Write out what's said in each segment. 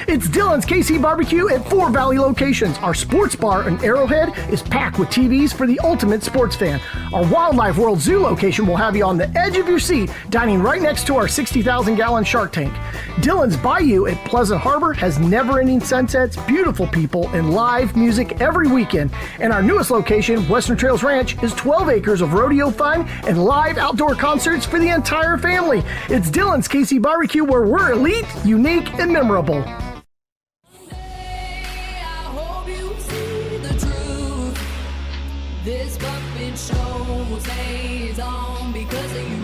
It's Dylan's KC Barbecue at 4 Valley locations. Our sports bar in Arrowhead is packed with TVs for the ultimate sports fan. Our Wildlife World Zoo location will have you on the edge of your seat, dining right next to our 60,000-gallon shark tank. Dylan's Bayou at Pleasant Harbor has never-ending sunsets, beautiful people, and live music every weekend. And our newest location, Western Trails Ranch, is 12 acres of rodeo fun and live outdoor concerts for the entire family. It's Dylan's KC Barbecue, where we're elite, unique, and memorable. This puppet show stays on because of you.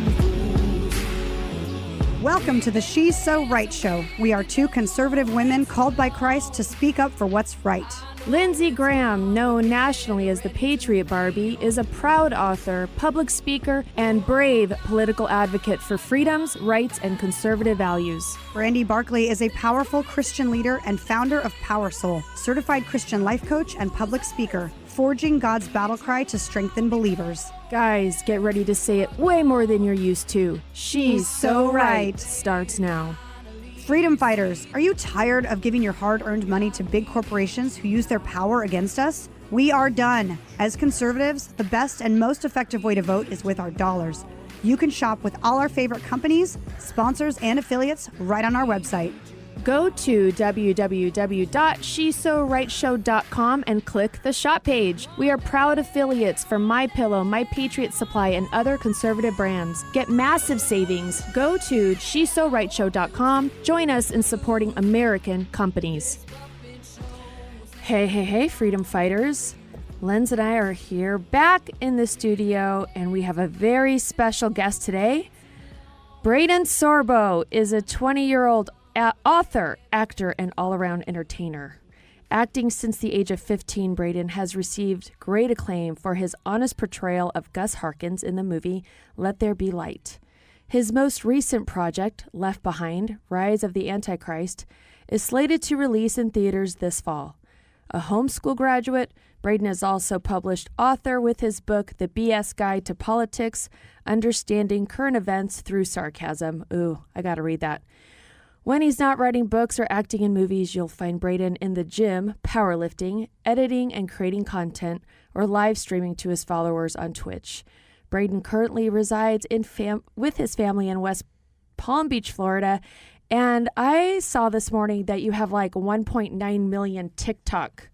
Welcome to the She's So Right Show. We are two conservative women called by Christ to speak up for what's right. Lindsey Graham, known nationally as the Patriot Barbie, is a proud author, public speaker, and brave political advocate for freedoms, rights, and conservative values. Brandie Barkley is a powerful Christian leader and founder of Power Soul, certified Christian life coach and public speaker, forging God's battle cry to strengthen believers. Guys, get ready to say it way more than you're used to. She's So Right starts now. Freedom fighters, are you tired of giving your hard-earned money to big corporations who use their power against us? We are done. As conservatives, the best and most effective way to vote is with our dollars. You can shop with all our favorite companies, sponsors, and affiliates right on our website. Go to www.shesorightshow.com and click the shop page. We are proud affiliates for MyPillow, My Patriot Supply, and other conservative brands. Get massive savings. Go to shesorightshow.com. Join us in supporting American companies. Hey, freedom fighters. Lenz and I are here back in the studio, and we have a very special guest today. Braeden Sorbo is a 20-year-old author, actor, and all-around entertainer. Acting since the age of 15, Braeden has received great acclaim for his honest portrayal of Gus Harkins in the movie Let There Be Light. His most recent project, Left Behind, Rise of the Antichrist, is slated to release in theaters this fall. A homeschool graduate, Braeden is also published author with his book, The BS Guide to Politics, Understanding Current Events Through Sarcasm. Ooh, I gotta read that. When he's not writing books or acting in movies, you'll find Braeden in the gym, powerlifting, editing and creating content, or live streaming to his followers on Twitch. Braeden currently resides with his family in West Palm Beach, Florida, and I saw this morning that you have like 1.9 million TikTok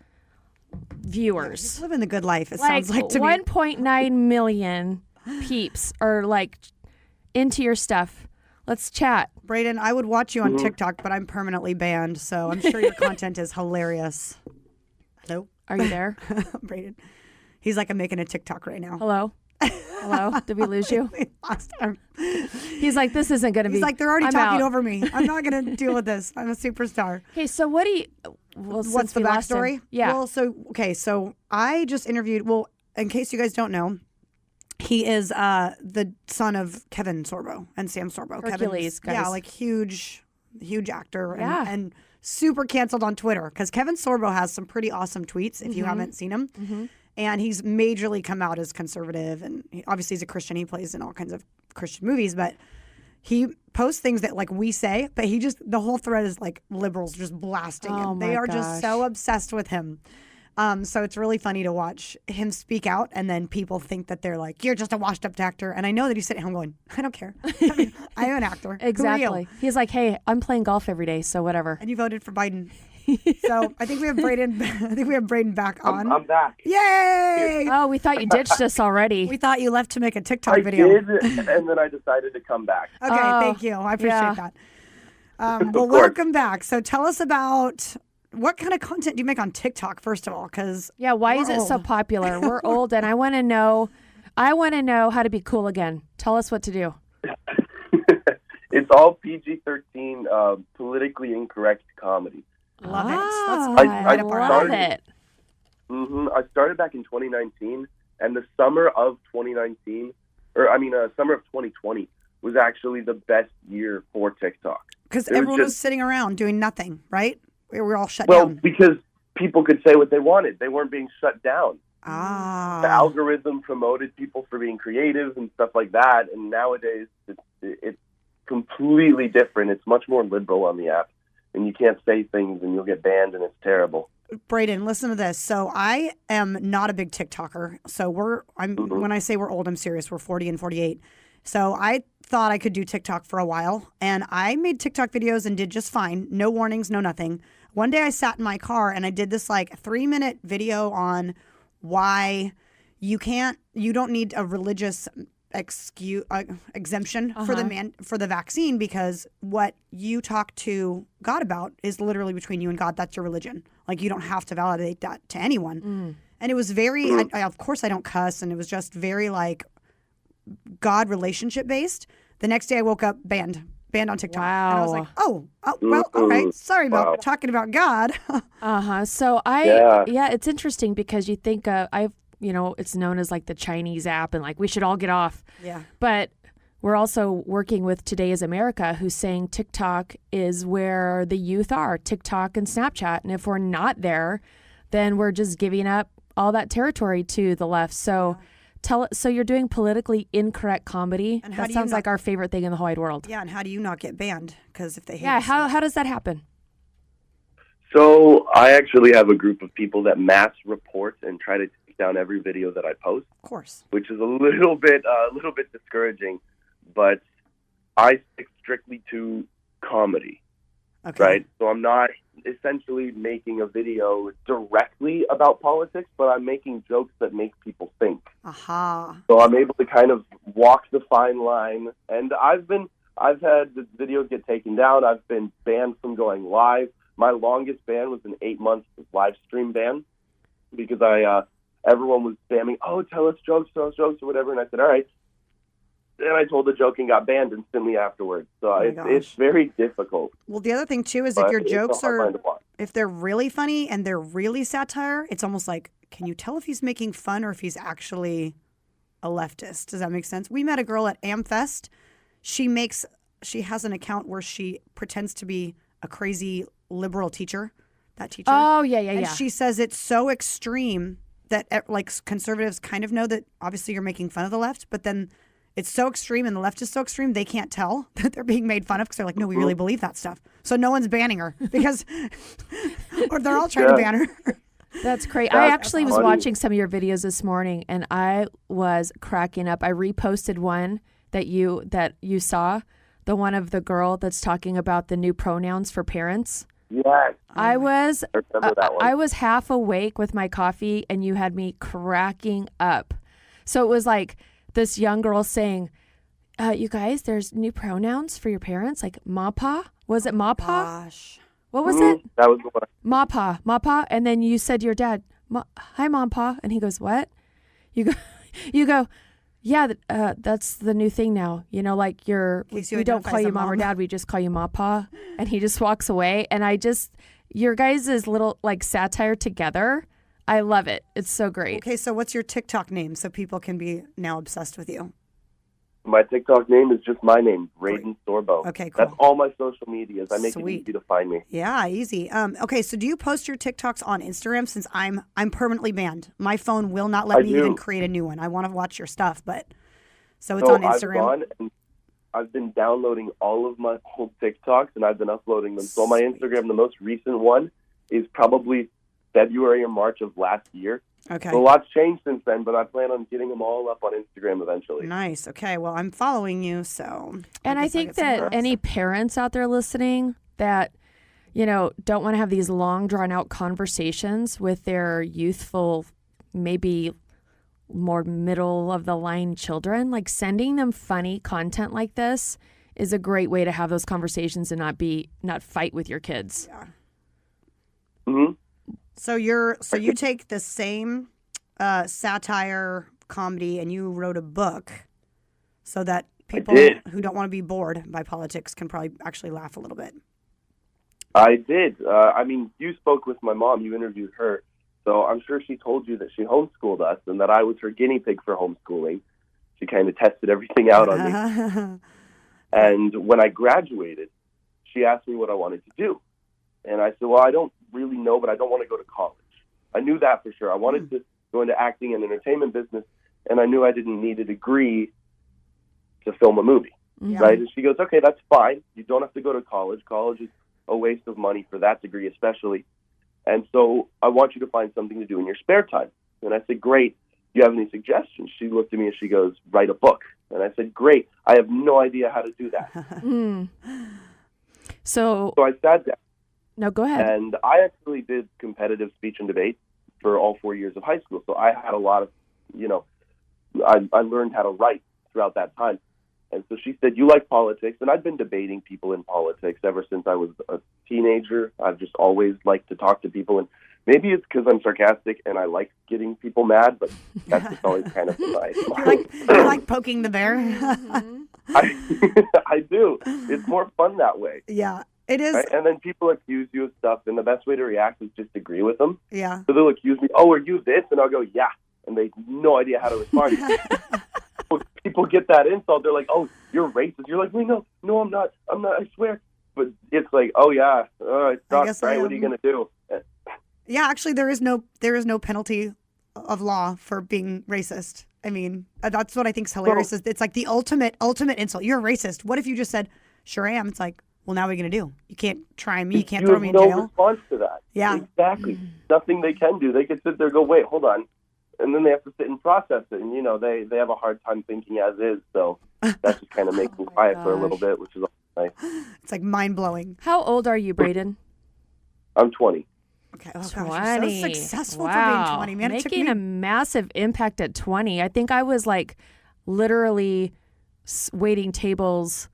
viewers. He's living the good life, it like sounds like to me. 1.9 million peeps are like into your stuff. Let's chat. Braeden, I would watch you on TikTok, but I'm permanently banned, so I'm sure your content is hilarious. Hello? Are you there? Braeden. He's like, I'm making a TikTok right now. Hello? Hello? Did we lose you? We lost him. He's like, this isn't going to be. He's like, they're already I'm talking out. over me. I'm not going to deal with this. I'm a superstar. Okay, so what do you... Well, What's the backstory? Yeah. Well, so I just interviewed, in case you guys don't know, he is the son of Kevin Sorbo and Sam Sorbo. Hercules, guys. Yeah, like huge actor Yeah. and super canceled on Twitter because Kevin Sorbo has some pretty awesome tweets if you haven't seen him. Mm-hmm. And he's majorly come out as conservative, and obviously he's a Christian. He plays in all kinds of Christian movies, but he posts things that like we say, but the whole thread is like liberals just blasting him. They are just so obsessed with him. So it's really funny to watch him speak out, and then people think that they're like, you're just a washed up actor. And I know that he's sitting home going, I don't care. I mean, I am an actor. Exactly. Who are you? He's like, hey, I'm playing golf every day, so whatever. And you voted for Biden. So I think we have Braeden back on. I'm back. Yay! Oh, we thought you ditched us already. We thought you left to make a TikTok I video. did, and then I decided to come back. Okay, thank you. I appreciate that. Well, course. welcome back. So tell us about what kind of content do you make on TikTok, first of all? Because Yeah, why is it so popular? We're old, and I want to know how to be cool again. Tell us what to do. It's all PG-13, politically incorrect comedy. Love it. I love it. I started back in 2019, and the summer of 2019, summer of 2020 was actually the best year for TikTok. Because everyone was sitting around doing nothing, right? We were all shut Well, down. because people could say what they wanted. They weren't being shut down. Ah. The algorithm promoted people for being creative and stuff like that, and nowadays it's completely different. It's much more liberal on the app. and you can't say things, and you'll get banned, and it's terrible. Braeden, listen to this. So I am not a big TikToker. So when I say we're old, I'm serious. We're 40 and 48. So I thought I could do TikTok for a while, and I made TikTok videos and did just fine. No warnings, no nothing. One day I sat in my car and I did this like 3-minute video on why you don't need a religious exemption for the vaccine, because what you talk to God about is literally between you and God. That's your religion. Like, you don't have to validate that to anyone. And it was very, of course I don't cuss, and it was just very like God relationship based. The next day I woke up banned on TikTok. Wow. And I was like, oh, well, all right. Sorry about talking about God. So it's interesting because you think it's known as like the Chinese app, and like we should all get off. Yeah. But we're also working with Today is America, who's saying TikTok is where the youth are, TikTok and Snapchat. And if we're not there, then we're just giving up all that territory to the left. So so you're doing politically incorrect comedy. And that sounds like our favorite thing in the whole wide world. Yeah, and how do you not get banned? Because if they hate how does that happen? So I actually have a group of people that mass report and try to take down every video that I post. Of course. Which is a little bit discouraging, but I stick strictly to comedy. Okay. Right? So I'm not essentially making a video directly about politics, but I'm making jokes that make people think. Aha. So I'm able to kind of walk the fine line. And I've had the videos get taken down. I've been banned from going live. My longest ban was an 8-month live stream ban because everyone was spamming, tell us jokes or whatever. And I said, all right. And I told the joke and got banned instantly afterwards. So it's very difficult. Well, the other thing, too, is if your jokes if they're really funny and they're really satire, it's almost like, can you tell if he's making fun or if he's actually a leftist? Does that make sense? We met a girl at AmFest. She has an account where she pretends to be a crazy liberal teacher, that teacher. Oh, yeah. And she says it's so extreme that like conservatives kind of know that obviously you're making fun of the left, but then it's so extreme and the left is so extreme they can't tell that they're being made fun of because they're like, no, we really believe that stuff. So no one's banning her because or they're all trying to ban her. That's great. I actually was watching some of your videos this morning and I was cracking up. I reposted one that you saw, the one of the girl that's talking about the new pronouns for parents. Yes. I was half awake with my coffee and you had me cracking up. So it was like this young girl saying, you guys, there's new pronouns for your parents, like Mapa. Was it Mapa? Gosh. What was it? That was the one. Mapa. And then you said to your dad, hi, Mompa. And he goes, what? You go, yeah, that's the new thing now. You know, like we don't call you mom or dad, we just call you Mapa. And he just walks away. And your guys' little like satire together, I love it. It's so great. Okay, so what's your TikTok name so people can be now obsessed with you? My TikTok name is just my name, Braeden Sorbo. Okay, cool. That's all my social medias. I make it easy to find me. Yeah, easy. Okay, so do you post your TikToks on Instagram? Since I'm permanently banned. My phone will not let me even create a new one. I want to watch your stuff, but so it's on Instagram. I've been downloading all of my old TikToks and I've been uploading them. So on my Instagram, the most recent one is probably February or March of last year. Okay. So a lot's changed since then, but I plan on getting them all up on Instagram eventually. Nice. Okay. Well, I'm following you, so. And I think that any parents out there listening that, don't want to have these long, drawn-out conversations with their youthful, maybe more middle-of-the-line children, like sending them funny content like this is a great way to have those conversations and not fight with your kids. Yeah. Mm-hmm. So you take the same satire comedy and you wrote a book so that people who don't want to be bored by politics can probably actually laugh a little bit. I did. You spoke with my mom. You interviewed her. So I'm sure she told you that she homeschooled us and that I was her guinea pig for homeschooling. She kind of tested everything out on me. And when I graduated, she asked me what I wanted to do. And I said, well, I don't really know, but I don't want to go to college. I knew that for sure. I wanted to go into acting and entertainment business, and I knew I didn't need a degree to film a movie, right? And she goes, okay, that's fine. You don't have to go to college. College is a waste of money for that degree especially. And so I want you to find something to do in your spare time. And I said, great. Do you have any suggestions? She looked at me and she goes, write a book. And I said, great. I have no idea how to do that. So So I sat down. no, go ahead. And I actually did competitive speech and debate for all 4 years of high school. So I had a lot of, I learned how to write throughout that time. And so she said, you like politics? And I've been debating people in politics ever since I was a teenager. I've just always liked to talk to people. And maybe it's because I'm sarcastic and I like getting people mad, but that's just always kind of my You like poking the bear? I do. It's more fun that way. Yeah, it is. Right? And then people accuse you of stuff, and the best way to react is just agree with them. Yeah. So they'll accuse me, oh, are you this? And I'll go, yeah. And they have no idea how to respond. People get that insult. They're like, oh, you're racist. You're like, wait, no, I'm not, I swear. But it's like, oh, yeah, it sucks, right? What are you going to do? Yeah, actually, there is no penalty of law for being racist. I mean, that's what I think is hilarious. Is it's like the ultimate insult. You're a racist. What if you just said, sure I am? It's like, well, now what are you going to do? You can't try me. You can't throw me in jail. jail. No response to that. Yeah. Exactly. Nothing they can do. They can sit there and go, wait, hold on. And then they have to sit and process it. And, they have a hard time thinking as is. So that just kind of makes them quiet for a little bit, which is nice. It's like mind-blowing. How old are you, Braeden? I'm 20. Okay. Oh, gosh, 20. you're so successful Wow. for being 20, man. Making a massive impact at 20. I think I was like literally waiting tables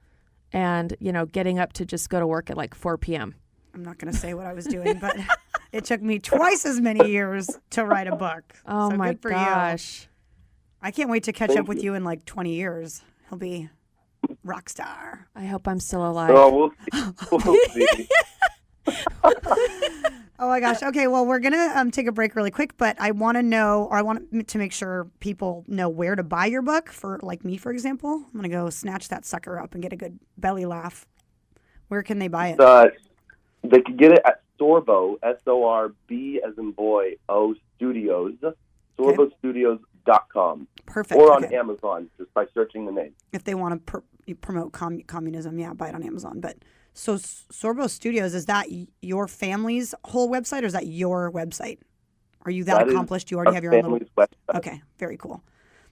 and, getting up to just go to work at like 4 p.m. I'm not going to say what I was doing, but it took me twice as many years to write a book. Oh, so my good for gosh. You. I can't wait to catch up with you in like 20 years. He'll be rock star. I hope I'm still alive. Oh, we'll see. Oh my gosh. Okay, well, we're going to take a break really quick, but I want to know, or I want to make sure people know where to buy your book. For like me, for example, I'm going to go snatch that sucker up and get a good belly laugh. Where can they buy it? They can get it at Sorbo, S-O-R-B as in boy, O Studios, sorbostudios.com. Perfect. Or on Amazon, just by searching the name. If they want to promote communism, yeah, buy it on Amazon. But so Sorbo Studios, is that your family's whole website, or is that your website? Are you that accomplished? You already have your own little website. Okay, very cool.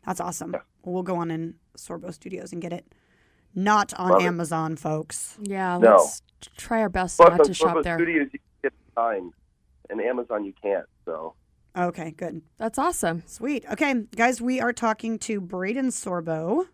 That's awesome. Yeah. Well, we'll go on in Sorbo Studios and get it. Not on Amazon, folks. Yeah, No. let's try our best Plus, not on to shop Sorbo there. Studios, you can get it signed, and Amazon you can't. So Okay, good. That's awesome. Sweet. Okay, guys, we are talking to Braeden Sorbo.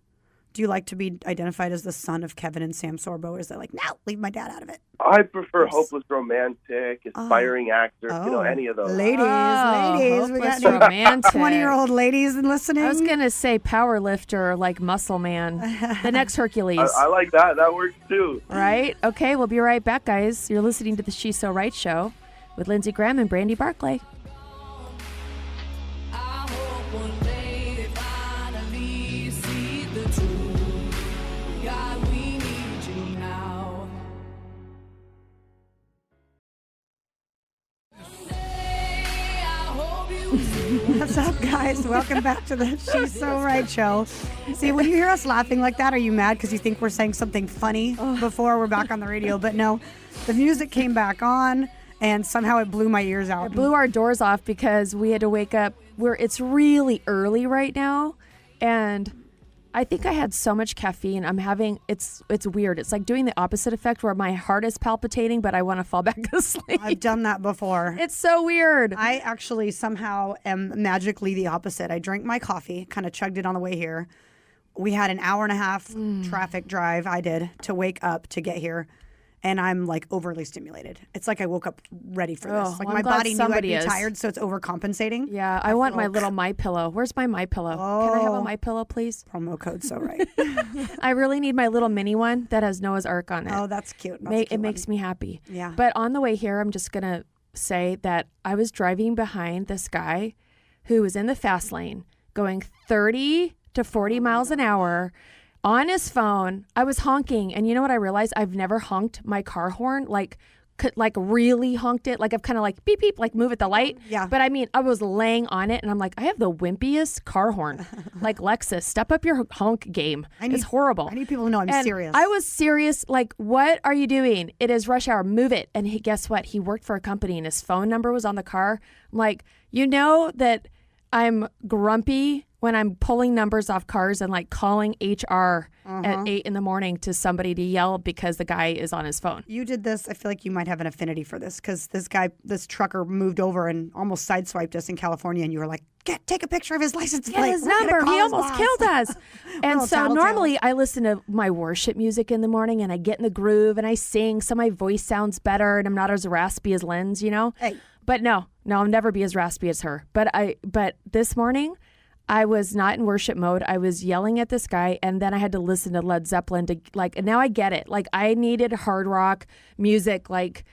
Do you like to be identified as the son of Kevin and Sam Sorbo? Or is it like, no, leave my dad out of it? I prefer hopeless romantic, aspiring actor, any of those. Ladies. We hopeless got romantic. 20-year-old ladies listening. I was going to say power lifter, like muscle man. The next Hercules. I like that. That works too. Right? Okay, we'll be right back, guys. You're listening to the She's So Right show with Lindsey Graham and Brandie Barclay. I hope one day they finally see the truth. God, we need you now. Someday, I hope you see. What's up, guys? Welcome back to the She's So Right show. See, when you hear us laughing like that, are you mad because you think we're saying something funny before we're back on the radio? But no, the music came back on, and somehow it blew my ears out. It blew our doors off because we had to wake up. It's really early right now, and I think I had so much caffeine. It's weird. It's like doing the opposite effect where my heart is palpitating, but I want to fall back asleep. I've done that before. It's so weird. I actually somehow am magically the opposite. I drank my coffee, kind of chugged it on the way here. We had an hour and a half traffic drive, I did, to wake up to get here. And I'm like overly stimulated. It's like I woke up ready for this. Like well, my I'm glad body knew I'd somebody be is. tired, so it's overcompensating. Yeah, I want my little MyPillow. Where's my MyPillow? Can I have a MyPillow, please? Promo code so right. I really need my little mini one that has Noah's Ark on it. Oh, that's cute. That's a cute It makes me happy. Yeah. But on the way here, I'm just going to say that I was driving behind this guy who was in the fast lane going 30 to 40 miles an hour on his phone. I was honking. And you know what I realized? I've never honked my car horn like like really honked it. Like I've kind of like beep beep, like move at the light. Yeah. But I mean, I was laying on it, and I'm like, I have the wimpiest car horn. Like Lexus, step up your honk game. It's horrible. I need people to know I'm And serious. I was serious. Like, what are you doing? It is rush hour. Move it. And guess what? He worked for a company, and his phone number was on the car. I'm like, you know that I'm grumpy when I'm pulling numbers off cars and like calling HR at 8 a.m. to somebody to yell because the guy is on his phone. You did this. I feel like you might have an affinity for this because this trucker moved over and almost sideswiped us in California, and you were like, take a picture of his license plate. Get his We're gonna number. call He his almost boss." killed us. And Little so tattletale. normally I listen to my worship music in the morning and I get in the groove and I sing, so my voice sounds better and I'm not as raspy as Lynn's, you know? Hey. But no, I'll never be as raspy as her. But this morning I was not in worship mode. I was yelling at this guy, and then I had to listen to Led Zeppelin to like, and now I get it. Like I needed hard rock music. Like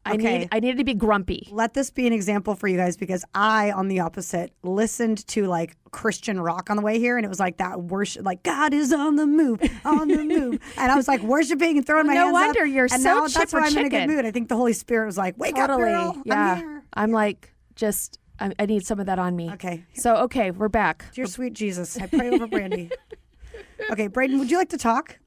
I needed to be grumpy. Let this be an example for you guys because I, on the opposite, listened to like Christian rock on the way here, and it was like that worship, like God is on the move, on the move, and I was like worshiping and throwing my hands up. No wonder you're and so now that's chipper why I'm in a good chicken. mood. I think the Holy Spirit was like, "Wake up, girl! Yeah. I'm here." I'm like just. I need some of that on me. Okay. So, we're back. Dear sweet Jesus, I pray over Brandie. Okay, Braeden, would you like to talk?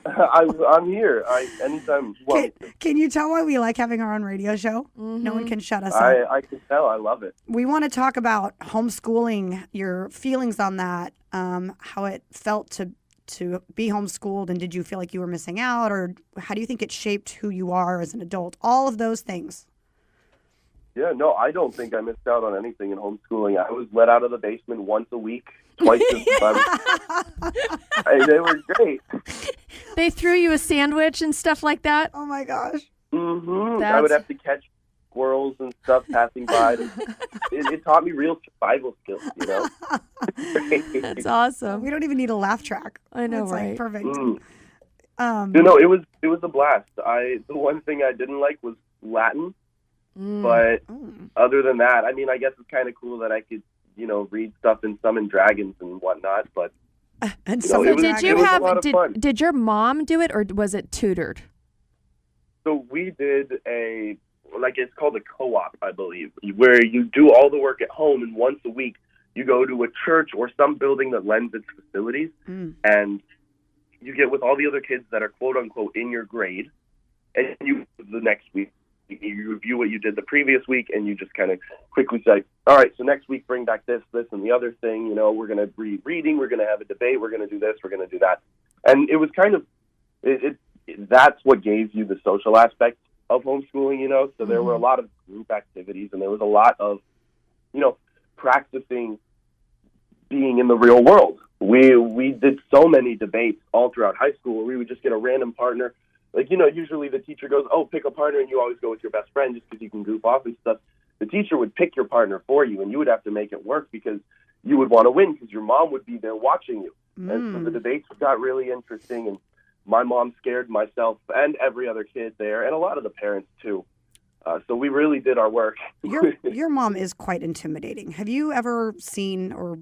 I'm here. Anytime. Well, Can you tell why we like having our own radio show? No one can shut us up. I can tell. I love it. We want to talk about homeschooling, your feelings on that, how it felt to be homeschooled, and did you feel like you were missing out, or how do you think it shaped who you are as an adult? All of those things. Yeah, no, I don't think I missed out on anything in homeschooling. I was let out of the basement once a week, twice a month. They were great. They threw you a sandwich and stuff like that. Oh my gosh. Mm-hmm. I would have to catch squirrels and stuff passing by. It taught me real survival skills, you know? That's awesome. We don't even need a laugh track. I know, It's right? like perfect. You know, it was a blast. The one thing I didn't like was Latin. But other than that, I mean, I guess it's kind of cool that I could, you know, read stuff in Summon Dragons and whatnot. But And You so know, it was- Did you it was a have lot of fun. did your mom do it or was it tutored? so we did it's called a co-op, I believe, where you do all the work at home, and once a week you go to a church or some building that lends its facilities, and you get with all the other kids that are quote unquote in your grade, and you the next week. You review what you did the previous week, and you just kind of quickly say, all right, so next week bring back this, and the other thing. You know, we're going to read reading, we're going to have a debate, we're going to do this, we're going to do that. And it was kind of, that's what gave you the social aspect of homeschooling, you know. So there were a lot of group activities, and there was a lot of, you know, practicing being in the real world. We did so many debates all throughout high school where we would just get a random partner. Like, you know, usually the teacher goes, oh, pick a partner, and you always go with your best friend just because you can goof off and stuff. The teacher would pick your partner for you, and you would have to make it work because you would want to win because your mom would be there watching you. And so the debates got really interesting, and my mom scared myself and every other kid there, and a lot of the parents too. So we really did our work. your mom is quite intimidating. Have you ever seen or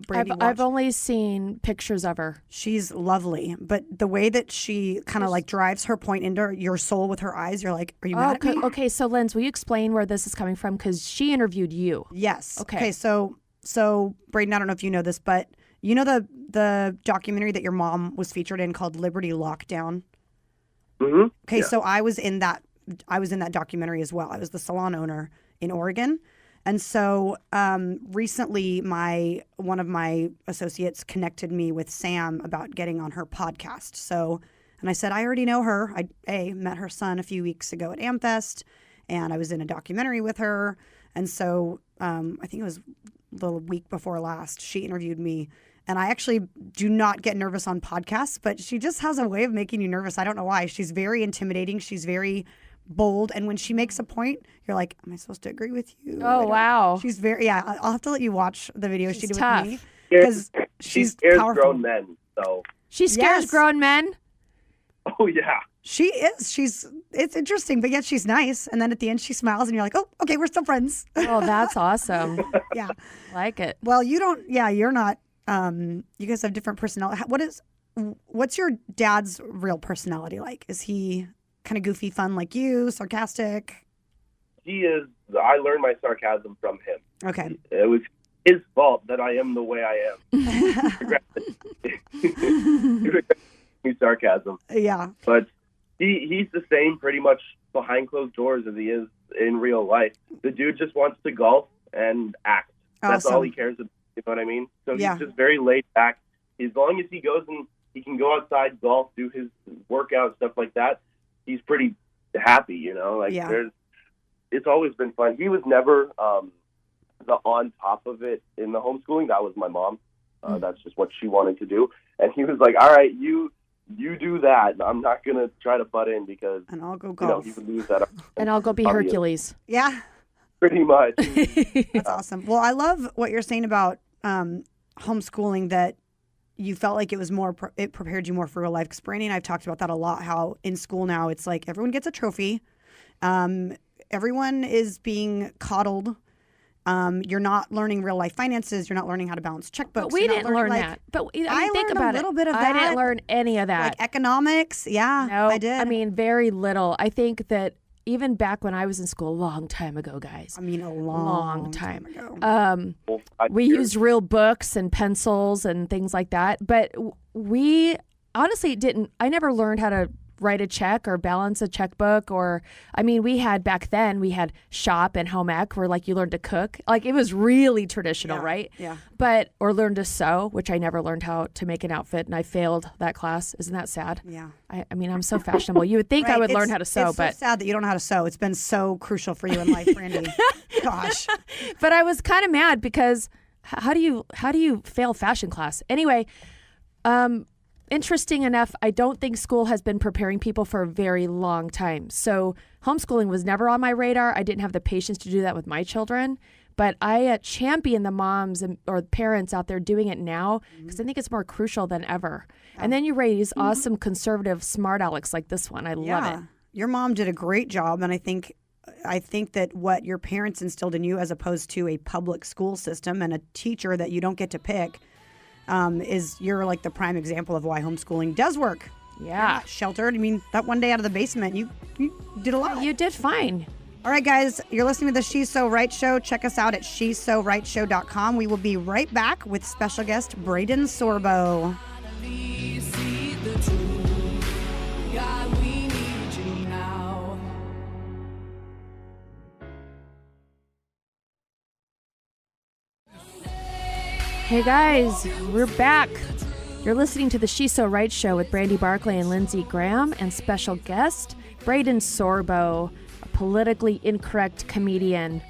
Brandie I've watched? only seen pictures of her. She's lovely, but the way that she kind of like drives her point into your soul with her eyes, you're like, are you mad at me? Okay. So, Linz, will you explain where this is coming from? Because she interviewed you. Yes. Okay. So Braeden, I don't know if you know this, but you know the documentary that your mom was featured in called Liberty Lockdown? Mm-hmm. Okay, Yeah. so I was in that documentary as well. I was the salon owner in Oregon. And so recently one of my associates connected me with Sam about getting on her podcast. So, and I said, I already know her. I met her son a few weeks ago at AmFest, and I was in a documentary with her. And so I think it was the week before last, she interviewed me. And I actually do not get nervous on podcasts, but she just has a way of making you nervous. I don't know why. She's very intimidating. She's very bold, and when she makes a point, you're like, am I supposed to agree with you? Oh, wow. She's very, I'll have to let you watch the video she did tough. with me because She she's scares powerful. grown men, so. She scares Yes. grown men. Oh, yeah. She is. It's interesting, but yet she's nice. And then at the end, she smiles, and you're like, oh, okay, we're still friends. Oh, that's awesome. Yeah. Like it. Well, you're not. You guys have different personality. What's your dad's real personality like? Is he kind of goofy, fun like you, sarcastic? He is. I learned my sarcasm from him. Okay. It was his fault that I am the way I am. Sarcasm. Yeah. But he's the same pretty much behind closed doors as he is in real life. The dude just wants to golf and act. That's all he cares about. You know what I mean? So he's just very laid back. As long as he goes and he can go outside, golf, do his workout, stuff like that, he's pretty happy, you know? Like it's always been fun. He was never the on top of it in the homeschooling. That was my mom. That's just what she wanted to do. And he was like, all right, you do that. I'm not going to try to butt in because and I'll go golf. You can lose that. And I'll go be Hercules. Yeah. Pretty much. That's awesome. Well, I love what you're saying about homeschooling, that you felt like it was more, it prepared you more for real life. Because Brandie and I've talked about that a lot, how in school now it's like everyone gets a trophy. Everyone is being coddled. You're not learning real life finances. You're not learning how to balance checkbooks. But we didn't learn that. But I mean, think learned about a little bit of that. I didn't learn any of that. Like economics. Yeah, no, I did. I mean, very little. I think that even back when I was in school, a long time ago, guys. I mean, a long time ago. We used real books and pencils and things like that. But we honestly didn't. I never learned how to write a check or balance a checkbook, or I mean, we had shop and home ec where like you learned to cook. Like it was really traditional, right? Yeah. But or learn to sew, which I never learned how to make an outfit, and I failed that class. Isn't that sad? Yeah. I mean, I'm so fashionable. You would think I would learn how to sew, it's but so sad that you don't know how to sew. It's been so crucial for you in life, Brandie. Gosh. But I was kind of mad because how do you fail fashion class anyway? Interesting enough, I don't think school has been preparing people for a very long time. So homeschooling was never on my radar. I didn't have the patience to do that with my children. But I champion the moms or parents out there doing it now because I think it's more crucial than ever. And then you raise awesome, conservative, smart Alex like this one. I love it. Your mom did a great job. And I think that what your parents instilled in you, as opposed to a public school system and a teacher that you don't get to pick, is you're like the prime example of why homeschooling does work. Yeah. Sheltered. I mean, that one day out of the basement, you did a lot. You did fine. All right, guys, you're listening to the She's So Right Show. Check us out at she'ssorightshow.com. We will be right back with special guest Braeden Sorbo. Hey guys, we're back. You're listening to the She's So Right Show with Brandie Barclay and Lindsey Graham and special guest Braeden Sorbo, a politically incorrect comedian.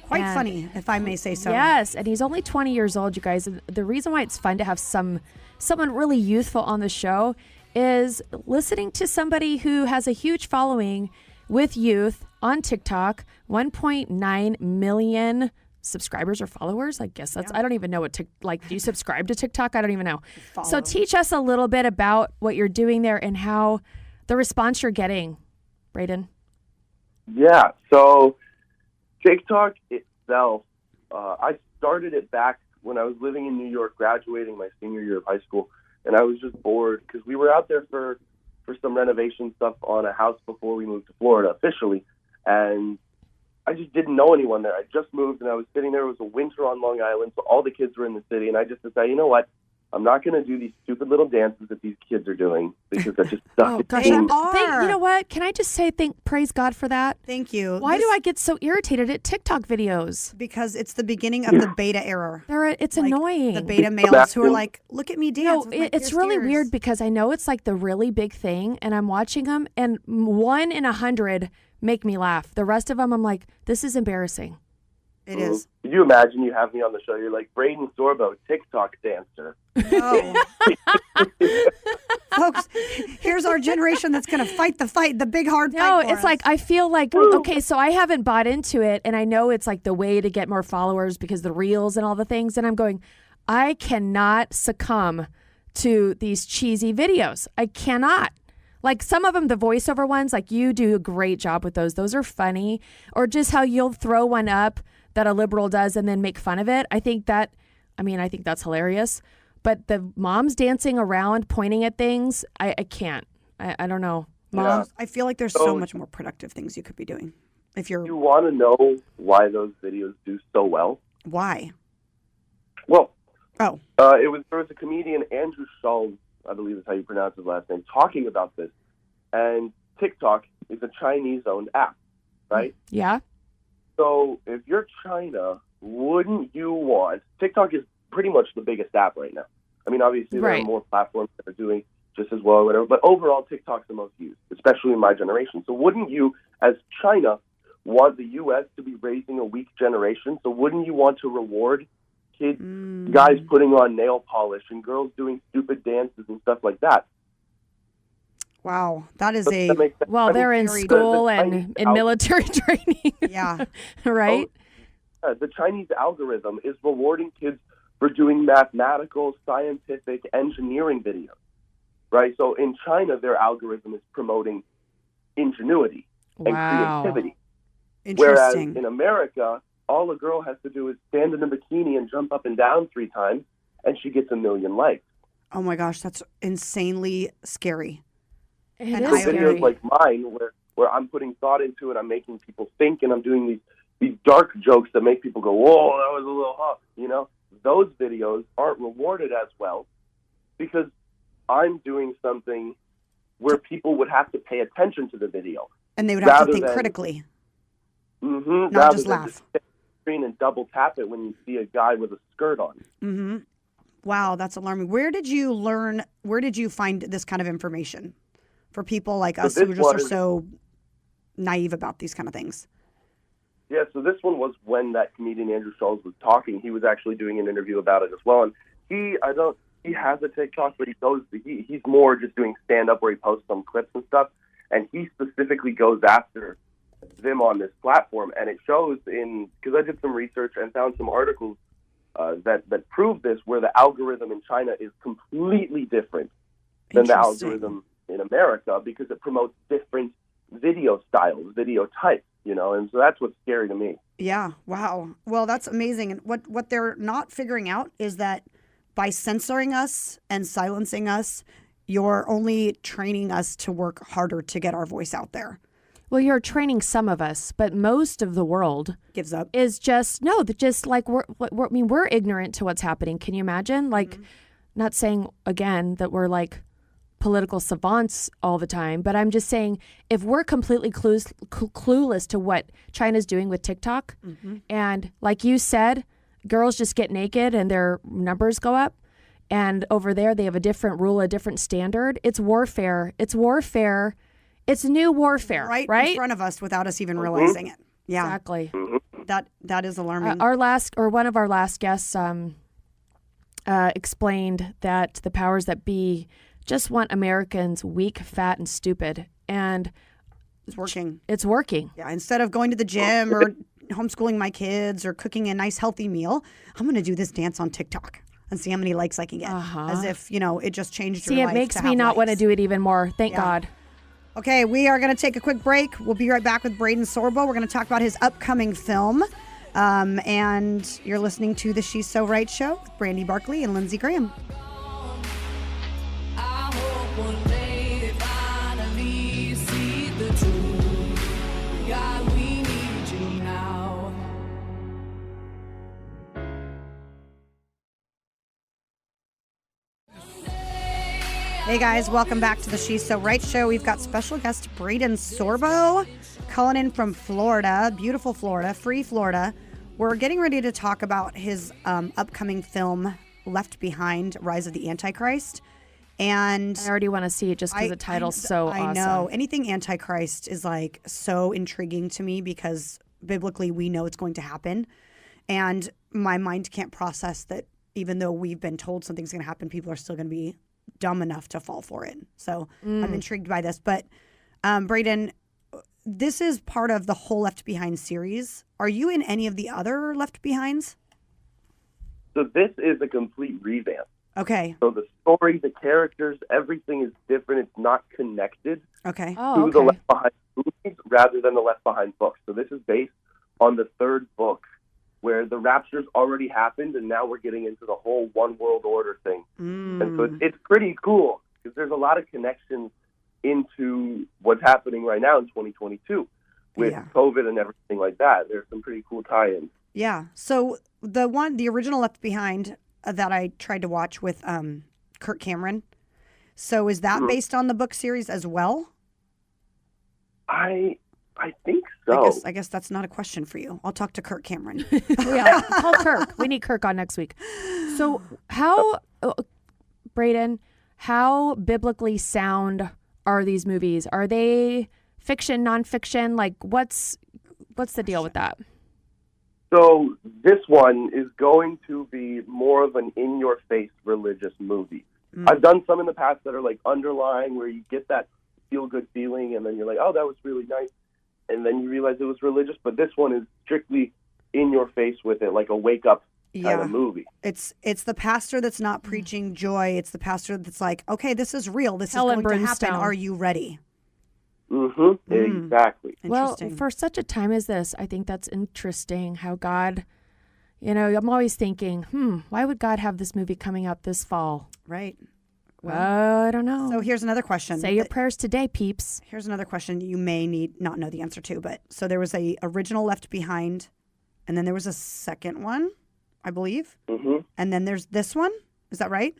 Quite funny, if I may say so. Yes, and he's only 20 years old, you guys. And the reason why it's fun to have someone really youthful on the show is listening to somebody who has a huge following with youth on TikTok, 1.9 million subscribers or followers. I guess that's, I don't even know what, do you subscribe to TikTok? I don't even know. So teach us a little bit about what you're doing there and how the response you're getting, Braeden. Yeah, so TikTok itself, I started it back when I was living in New York, graduating my senior year of high school, and I was just bored because we were out there for some renovation stuff on a house before we moved to Florida officially, and I just didn't know anyone there. I just moved, and I was sitting there. It was a winter on Long Island, so all the kids were in the city, and I just decided, you know what? I'm not going to do these stupid little dances that these kids are doing because that just sucks. Oh, gosh. They are. You know what? Can I just say praise God for that? Thank you. Why do I get so irritated at TikTok videos? Because it's the beginning of the beta era. It's annoying. The beta males who are like, look at me dance. No, it's really weird because I know it's like the really big thing, and I'm watching them, and 1 in 100 make me laugh. The rest of them, I'm like, this is embarrassing. It is. Could you imagine you have me on the show? You're like, Braeden Sorbo, TikTok dancer. Oh. Folks, here's our generation that's going to fight the big hard fight. No, for it's us. like, I feel like, okay, so I haven't bought into it, and I know it's like the way to get more followers because the reels and all the things, and I'm going, I cannot succumb to these cheesy videos. I cannot. Like some of them, the voiceover ones, like you do a great job with those. Those are funny. Or just how you'll throw one up that a liberal does and then make fun of it. I think that's hilarious. But the moms dancing around, pointing at things, I can't. I don't know. Moms, I feel like there's so So- much more productive things you could be doing. If You you're, want to know why those videos do so well? why? Well, Oh, there was a comedian, Andrew Schulz, I believe is how you pronounce his last name, talking about this. And TikTok is a Chinese-owned app, right? Yeah. So if you're China, wouldn't you want... TikTok is pretty much the biggest app right now. I mean, obviously there Right. are more platforms that are doing just as well or whatever, but overall TikTok's the most used, especially in my generation. So wouldn't you, as China, want the U.S. to be raising a weak generation? So wouldn't you want to reward kids, guys putting on nail polish and girls doing stupid dances and stuff like that? wow. That is Does a, that make sense? Well, I mean, they're in very- school the and Chinese in military training, yeah. right? The Chinese algorithm is rewarding kids for doing mathematical, scientific, engineering videos, right? So in China, their algorithm is promoting ingenuity and Wow. creativity. Whereas Interesting. in America, all a girl has to do is stand in a bikini and jump up and down 3 times, and she gets 1 million likes. Oh my gosh, that's insanely scary. It And is I- scary. Videos like mine, where I'm putting thought into it, I'm making people think, and I'm doing these dark jokes that make people go, "Whoa, that was a little hot," you know? Those videos aren't rewarded as well because I'm doing something where people would have to pay attention to the video. And they would have to Rather think than- critically, Not not just laugh. Just sit on the screen and double tap it when you see a guy with a skirt on. Mm-hmm. Wow, that's alarming. Where did you find this kind of information for people like us who this just are was- so naive about these kind of things? Yeah, so this one was when that comedian Andrew Schulz was talking. He was actually doing an interview about it as well. And he has a TikTok, but he's more just doing stand-up where he posts some clips and stuff. And he specifically goes after them on this platform. And it shows because I did some research and found some articles that prove this, where the algorithm in China is completely different than the Interesting. algorithm in America because it promotes different video styles, video types, and so that's what's scary to me. Yeah. Wow. Well, that's amazing. And what they're not figuring out is that by censoring us and silencing us, you're only training us to work harder to get our voice out there. Well, you're training some of us, but most of the world Gives up. is just like we're ignorant to what's happening. Can you imagine? Like, not saying again that we're like political savants all the time, but I'm just saying if we're completely clueless to what China's doing with TikTok, and like you said, girls just get naked and their numbers go up, and over there they have a different rule, a different standard. It's warfare. It's warfare. It's new warfare, Right in front of us without us even realizing it. Yeah. Exactly. That is alarming. One of our last guests explained that the powers that be just want Americans weak, fat, and stupid, and It's working. it's working. Yeah. Instead of going to the gym or homeschooling my kids or cooking a nice healthy meal, I'm going to do this dance on TikTok and see how many likes I can get. As if, it just changed See, your it life. makes to me have not want to likes. do it even more. Thank Yeah. God. Okay, we are going to take a quick break. We'll be right back with Braeden Sorbo. We're going to talk about his upcoming film. And you're listening to the She's So Right show with Brandie Barkley and Lindsey Graham. I hope one day they finally see the truth. God, we need you now. Hey guys, welcome back to the She's So Right show. We've got special guest Braeden Sorbo calling in from Florida, beautiful Florida, free Florida. We're getting ready to talk about his upcoming film, Left Behind, Rise of the Antichrist. And I already want to see it just because the title's so awesome. I know. Anything Antichrist is like so intriguing to me because biblically we know it's going to happen. And my mind can't process that even though we've been told something's going to happen, people are still going to be dumb enough to fall for it. So I'm intrigued by this. But Braeden, this is part of the whole Left Behind series. Are you in any of the other Left Behinds? So this is a complete revamp. Okay. So the story, the characters, everything is different. It's not connected Okay. Oh, to the okay. Left Behind movies rather than the Left Behind books. So this is based on the third book where the rapture's already happened and now we're getting into the whole one world order thing. And so it's pretty cool because there's a lot of connections into what's happening right now in 2022 with COVID and everything like that. There's some pretty cool tie-ins. Yeah. So the original Left Behind that I tried to watch with Kirk Cameron. So is that based on the book series as well? I think so. I guess that's not a question for you. I'll talk to Kirk Cameron. Yeah, call Kirk. We need Kirk on next week. So how, Braeden, how biblically sound are these movies? Are they fiction, nonfiction? Like, what's the deal with that? So this one is going to be more of an in-your-face religious movie. I've done some in the past that are like underlying, where you get that feel-good feeling, and then you're like, oh, that was really nice. And then you realize it was religious. But this one is strictly in your face with it, like a wake-up kind of movie. It's the pastor that's not preaching joy. It's the pastor that's like, okay, this is real. This Hell is and going to happen. brimstone. Are you ready? Exactly. Well, Interesting. for such a time as this, I think that's interesting how God, I'm always thinking, why would God have this movie coming out this fall? Right. I don't know. So here's another question. Say your prayers today, peeps. Here's another question you may not know the answer to. But so there was a original Left Behind, and then there was a second one, I believe. And then there's this one. Is that right?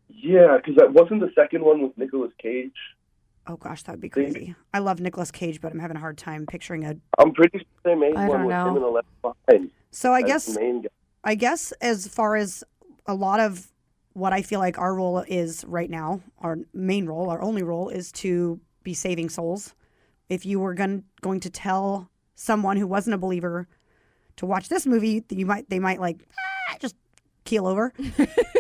Yeah, because that wasn't the second one with Nicolas Cage. Oh, gosh, that would be crazy. I love Nicolas Cage, but I'm having a hard time picturing a... I'm pretty sure they made I one don't with know. him in the Left Behind. So I as guess the main guy. I guess as far as a lot of what I feel like our role is right now, our main role, our only role is to be saving souls. If you were going to tell someone who wasn't a believer to watch this movie, they might like just keel over.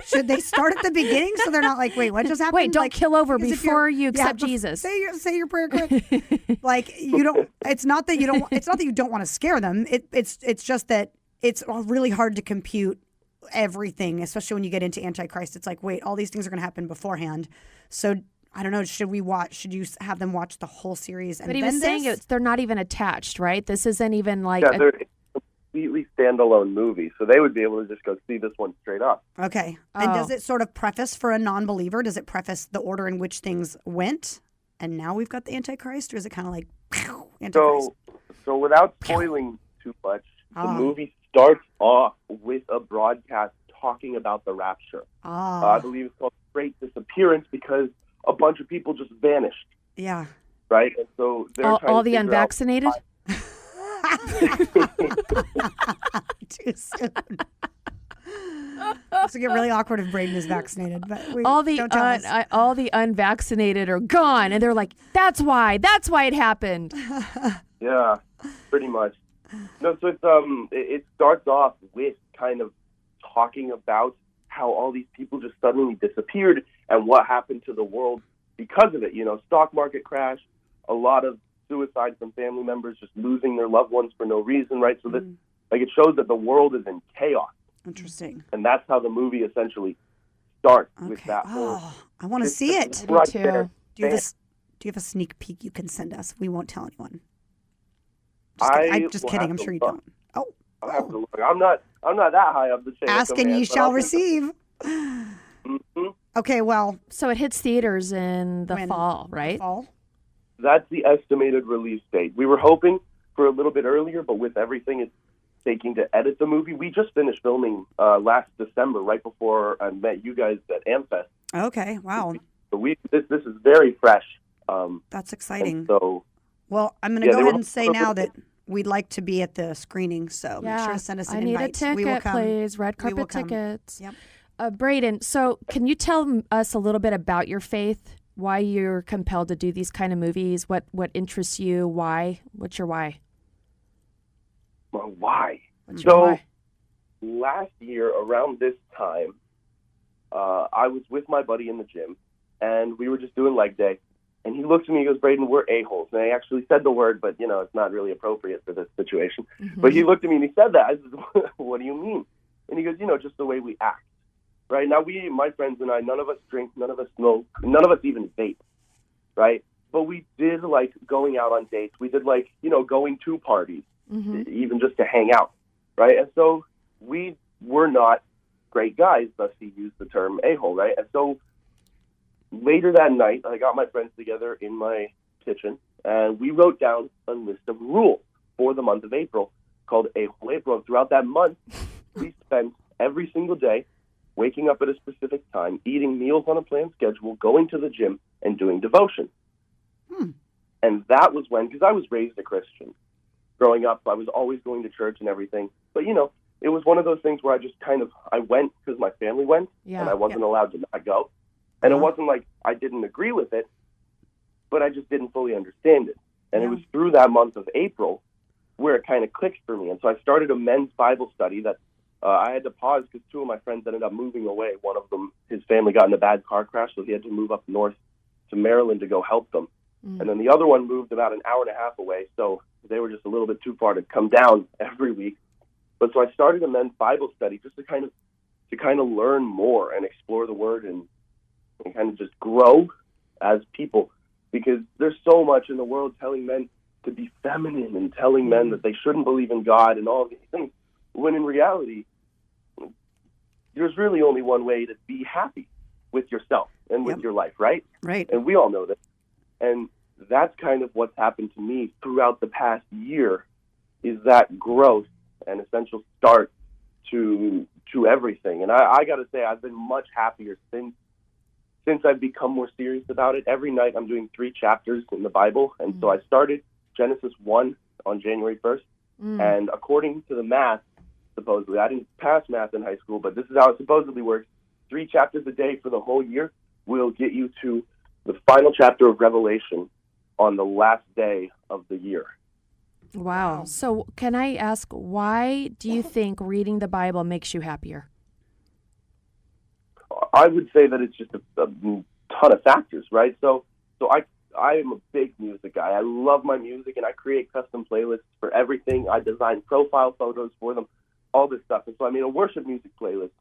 Should they start at the beginning so they're not like, wait, what just happened? Wait, don't like, kill over 'cause if before you accept bef- Jesus. Say your prayer quick. Like you don't. It's not that you don't. It's not that you don't want to scare them. It's just that it's really hard to compute everything, especially when you get into Antichrist. It's like, wait, all these things are going to happen beforehand. So I don't know. Should you have them watch the whole series? And But he then was saying this? they're not even attached, right? This isn't even like... Yeah, they're a completely standalone movie, so they would be able to just go see this one straight up. Okay. And does it sort of preface for a non-believer? Does it preface the order in which things went? And now we've got the Antichrist? Or is it kind of like, Antichrist? So without spoiling too much, the movie starts off with a broadcast talking about the rapture. I believe it's called Great Disappearance because a bunch of people just vanished, Yeah. right? And so they're trying all to the figure out unvaccinated? Too soon. This will get really awkward if Braeden is vaccinated. But all don't tell us. all the unvaccinated are gone, and they're like, that's why it happened. Yeah, pretty much. No, so it starts off with kind of talking about how all these people just suddenly disappeared and what happened to the world because of it. Stock market crash, a lot of suicide from family members just losing their loved ones for no reason, right? So this, it shows that the world is in chaos. Interesting. And that's how the movie essentially starts with that whole... I want to see it. Right too. there. Do you have a sneak peek you can send us? We won't tell anyone. I'm just will kidding. have I'm to sure you look. don't. Oh, I'll have to look. I'm not that high up the chain. of ask and command, ye but shall I'll- receive. Okay, well, So it hits theaters in the When? fall, right? fall. That's the estimated release date. We were hoping for a little bit earlier, but with everything it's taking to edit the movie, we just finished filming last December, right before I met you guys at AmFest. Okay, wow, So this is very fresh. that's exciting. And so Well, I'm going to Yeah, go they ahead were- and say now that we'd like to be at the screening, so make sure to send us an I need invite. a ticket, we will come. please. Red We will carpet come. tickets. Yep. Braeden, so can you tell us a little bit about your faith? Why you're compelled to do these kind of movies? What interests you? Why? What's your why? well, why? What's your So why? last year around this time, I was with my buddy in the gym, and we were just doing leg day. And he looks at me and goes, Braeden, we're a-holes. And I actually said the word, but, it's not really appropriate for this situation. But he looked at me and he said that. I said, what do you mean? And he goes, just the way we act. Right? Now, my friends and I, none of us drink, none of us smoke, none of us even vape. Right? But we did like going out on dates. We did like, going to parties, even just to hang out. Right? And so we were not great guys, thus he used the term a-hole. Right? And so later that night, I got my friends together in my kitchen, and we wrote down a list of rules for the month of April called A Whole April. And throughout that month, we spent every single day waking up at a specific time, eating meals on a planned schedule, going to the gym, and doing devotion. And that was when, because I was raised a Christian. Growing up, I was always going to church and everything. But, it was one of those things where I just I went because my family went, and I wasn't allowed to not go. And it wasn't like I didn't agree with it, but I just didn't fully understand it. And it was through that month of April where it kind of clicked for me. And so I started a men's Bible study that I had to pause because two of my friends ended up moving away. One of them, his family got in a bad car crash, so he had to move up north to Maryland to go help them. And then the other one moved about an hour and a half away, so they were just a little bit too far to come down every week. But so I started a men's Bible study just to kind of learn more and explore the Word and kind of just grow as people, because there's so much in the world telling men to be feminine and telling men that they shouldn't believe in God and all of these things, when in reality, there's really only one way to be happy with yourself and with your life, right? Right. And we all know that. And that's kind of what's happened to me throughout the past year, is that growth and essential start to everything. And I got to say, I've been much happier since I've become more serious about it. Every night I'm doing 3 chapters in the Bible. And so I started Genesis 1 on January 1st. And according to the math, supposedly, I didn't pass math in high school, but this is how it supposedly works. 3 chapters a day for the whole year will get you to the final chapter of Revelation on the last day of the year. Wow. So can I ask, why do you think reading the Bible makes you happier? I would say that it's just a ton of factors, right? So I am a big music guy. I love my music, and I create custom playlists for everything. I design profile photos for them, all this stuff. And so I made a worship music playlist.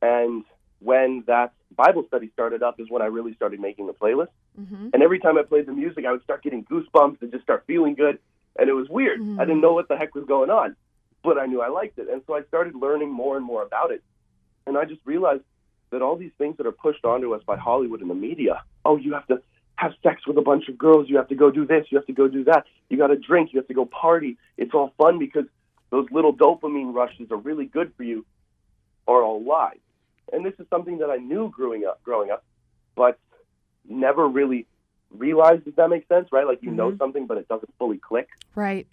And when that Bible study started up is when I really started making the playlist. And every time I played the music, I would start getting goosebumps and just start feeling good. And it was weird. I didn't know what the heck was going on, but I knew I liked it. And so I started learning more and more about it. And I just realized that all these things that are pushed onto us by Hollywood and the media, you have to have sex with a bunch of girls, you have to go do this, you have to go do that, you got to drink, you have to go party. It's all fun because those little dopamine rushes are really good for you, are all lies. And this is something that I knew growing up, but never really realized, if that makes sense, right? Like you know something, but it doesn't fully click. Right.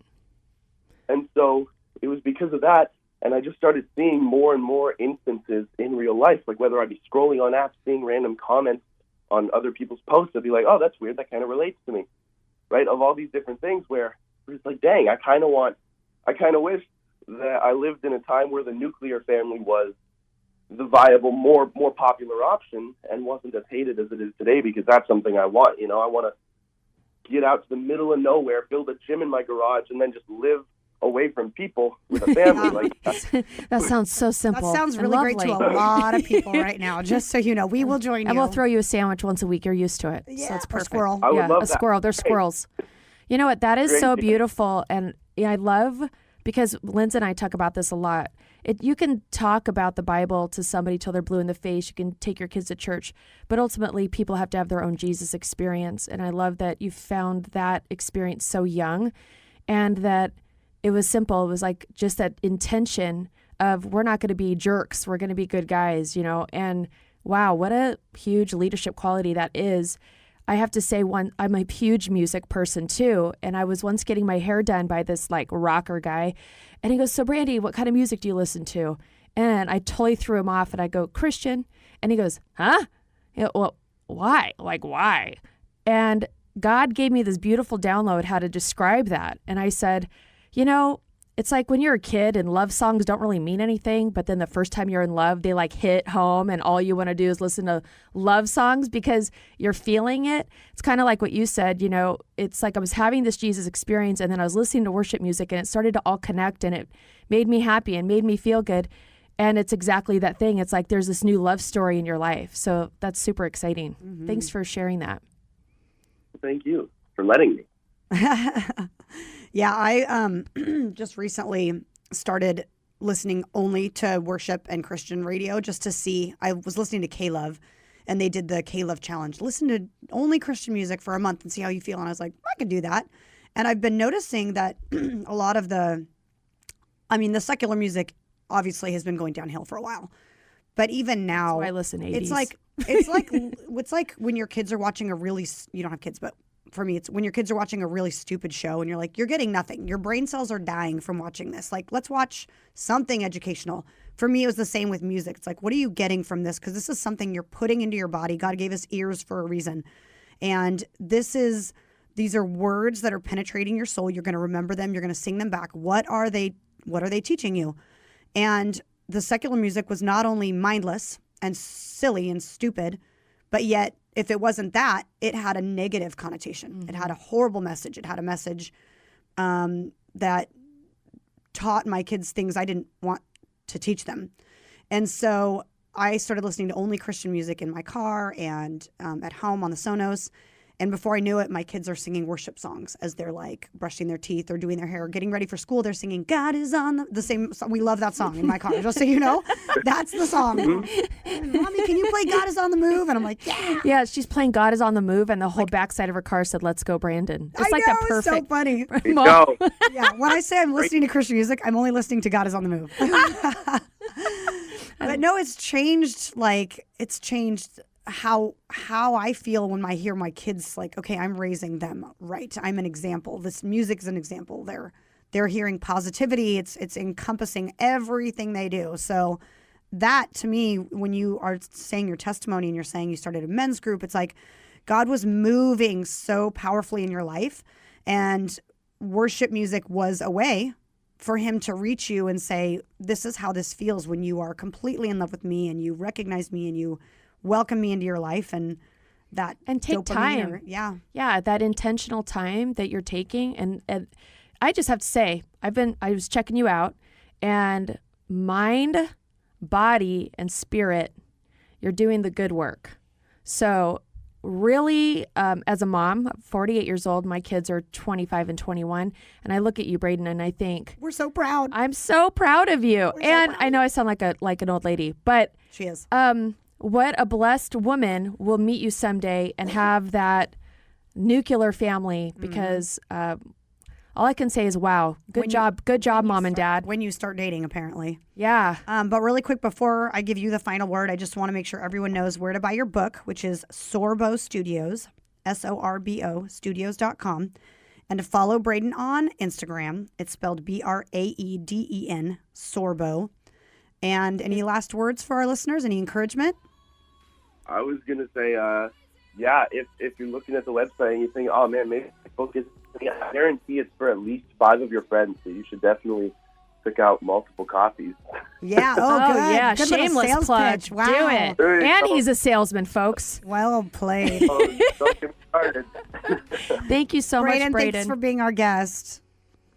And so it was because of that, and I just started seeing more and more instances in real life, like whether I'd be scrolling on apps, seeing random comments on other people's posts, I'd be like, oh, that's weird, that kind of relates to me, right? Of all these different things where it's like, dang, I kind of wish that I lived in a time where the nuclear family was the viable, more popular option and wasn't as hated as it is today, because that's something I want. I want to get out to the middle of nowhere, build a gym in my garage, and then just live away from people with a family. That sounds so simple. That sounds and really great to lovely. a lot of people right now. Just so you know, we will join you. And we'll throw you a sandwich once a week. You're used to it. Yeah, so it's or perfect. squirrel. I would love a that. squirrel. They're squirrels. You know what? That is so beautiful. And I love, because Lindsay and I talk about this a lot. You can talk about the Bible to somebody till they're blue in the face. You can take your kids to church. But ultimately, people have to have their own Jesus experience. And I love that you found that experience so young, and that it was simple. It was like just that intention of, we're not going to be jerks. We're going to be good guys, And wow, what a huge leadership quality that is. I have to say, I'm a huge music person too. And I was once getting my hair done by this rocker guy. And he goes, so Brandie, what kind of music do you listen to? And I totally threw him off, and I go, Christian. And he goes, huh? Well, why? Why? And God gave me this beautiful download how to describe that. And I said, it's like when you're a kid and love songs don't really mean anything, but then the first time you're in love, they hit home, and all you want to do is listen to love songs because you're feeling it. It's kind of like what you said, it's like I was having this Jesus experience, and then I was listening to worship music, and it started to all connect, and it made me happy and made me feel good. And it's exactly that thing. It's like there's this new love story in your life. So that's super exciting. Thanks for sharing that. Thank you for letting me. Yeah, I just recently started listening only to worship and Christian radio just to see. I was listening to K-Love, and they did the K-Love challenge. Listen to only Christian music for a month and see how you feel. And I was like, I could do that. And I've been noticing that a lot of the secular music obviously has been going downhill for a while. But even now, I listen 80s. It's like when your kids are watching you don't have kids, but for me, it's when your kids are watching a really stupid show and you're like, you're getting nothing. Your brain cells are dying from watching this. Like, let's watch something educational. For me, it was the same with music. It's like, what are you getting from this? Because this is something you're putting into your body. God gave us ears for a reason. And these are words that are penetrating your soul. You're going to remember them. You're going to sing them back. What are they teaching you? And the secular music was not only mindless and silly and stupid, but yet if it wasn't that, it had a negative connotation. Mm-hmm. It had a horrible message. It had a message that taught my kids things I didn't want to teach them. And so I started listening to only Christian music in my car and at home on the Sonos. And before I knew it, my kids are singing worship songs as they're like brushing their teeth or doing their hair or getting ready for school. They're singing God is on the same song. We love that song in my car. Just so you know, that's the song. Mommy, can you play God is on the move? And I'm like, yeah. Yeah, she's playing God is on the move, and the whole backside of her car said, "Let's go, Brandon." It's like the perfect. It's so funny. No. Yeah, when I say I'm listening to Christian music, I'm only listening to God is on the move. But no, it's changed. Like, it's changed how I feel when I hear my kids like, okay, I'm raising them right. I'm an example. This music's an example. They're hearing positivity. It's encompassing everything they do. So that, to me, when you are saying your testimony and you're saying you started a men's group, it's like God was moving so powerfully in your life, and worship music was a way for him to reach you and say, this is how this feels when you are completely in love with me and you recognize me and you welcome me into your life, and take time. Yeah, that intentional time that you're taking. And I just have to say, I was checking you out, and mind, body, and spirit, you're doing the good work. So really, as a mom, 48 years old, my kids are 25 and 21, and I look at you, Braeden, and I think, we're so proud. I'm so proud of you. And I know I sound like an old lady, but she is. What a blessed woman will meet you someday and have that nuclear family, because all I can say is, wow, good job, Mom and Dad. When you start dating, apparently. Yeah. But really quick, before I give you the final word, I just want to make sure everyone knows where to buy your book, which is Sorbo Studios, SORBO Studios.com, and to follow Braeden on Instagram. It's spelled BRAEDEN, Sorbo. And any last words for our listeners? Any encouragement? I was going to say, if you're looking at the website and you think, oh, man, maybe the book is, I guarantee it's for at least 5 of your friends, so you should definitely pick out multiple copies. Yeah. Oh, good. Yeah. Good Shameless plug. Pitch. Wow. Do it. And he's a salesman, folks. Well played. Don't get me started. Thank you so much, Braeden. Thanks for being our guest.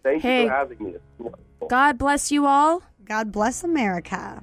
Thank you for having me. It's wonderful. God bless you all. God bless America.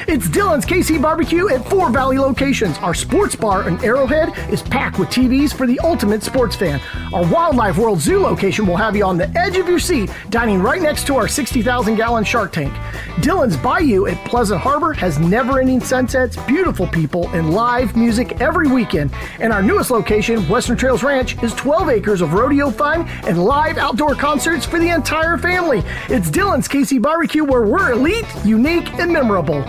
It's Dylan's KC Barbecue at 4 Valley locations. Our sports bar in Arrowhead is packed with TVs for the ultimate sports fan. Our Wildlife World Zoo location will have you on the edge of your seat, dining right next to our 60,000-gallon shark tank. Dylan's Bayou at Pleasant Harbor has never-ending sunsets, beautiful people, and live music every weekend. And our newest location, Western Trails Ranch, is 12 acres of rodeo fun and live outdoor concerts for the entire family. It's Dylan's KC Barbecue, where we're elite, unique, and memorable.